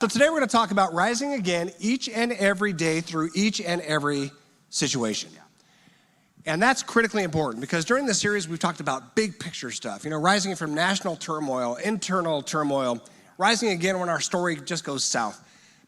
So today we're going to talk about rising again each and every day through each and every situation. And that's critically important because during this series we've talked about big picture stuff, rising from national turmoil, internal turmoil, rising again when our story just goes south.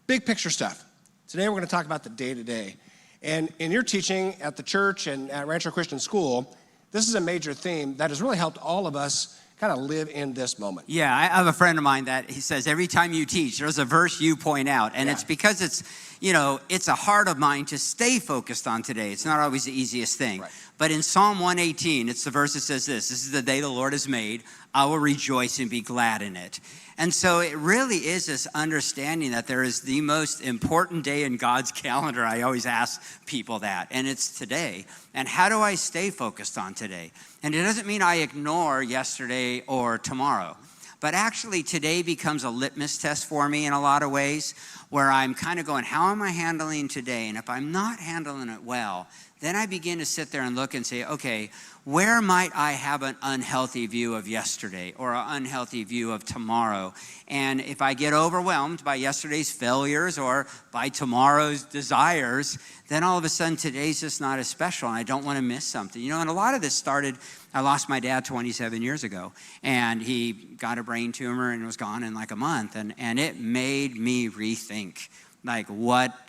Big picture stuff. Today we're going to talk about the day-to-day. And in your teaching at the church and at Rancho Christian School, this is a major theme that has really helped all of us kind of live in this moment. Yeah, I have a friend of mine that he says every time you teach, there's a verse you point out. And it's because it's a heart of mine to stay focused on today. It's not always the easiest thing. Right. But in Psalm 118, it's the verse that says this is the day the Lord has made. I will rejoice and be glad in it. And so it really is this understanding that there is the most important day in God's calendar. I always ask people that, and it's today. And how do I stay focused on today? And it doesn't mean I ignore yesterday or tomorrow, but actually today becomes a litmus test for me in a lot of ways where I'm kind of going, how am I handling today? And if I'm not handling it well, then I begin to sit there and look and say, okay, where might I have an unhealthy view of yesterday or an unhealthy view of tomorrow? And if I get overwhelmed by yesterday's failures or by tomorrow's desires, then all of a sudden today's just not as special and I don't want to miss something. And a lot of this started, I lost my dad 27 years ago and he got a brain tumor and was gone in like a month. And it made me rethink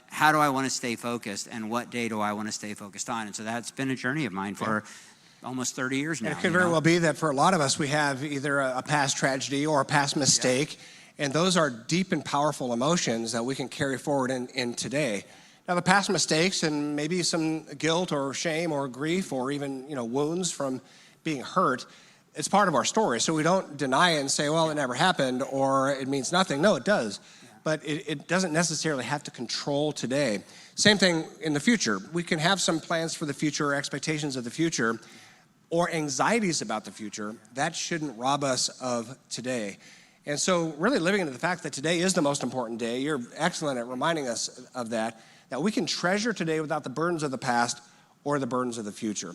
how do I want to stay focused and what day do I want to stay focused on? And so that's been a journey of mine for almost 30 years now. It could very well be that for a lot of us, we have either a past tragedy or a past mistake, and those are deep and powerful emotions that we can carry forward in today. Now, the past mistakes and maybe some guilt or shame or grief or even wounds from being hurt, it's part of our story. So we don't deny it and say, well, it never happened or it means nothing. No, it does. But it doesn't necessarily have to control today. Same thing in the future. We can have some plans for the future or expectations of the future or anxieties about the future. That shouldn't rob us of today. And so really living into the fact that today is the most important day, you're excellent at reminding us of that we can treasure today without the burdens of the past or the burdens of the future.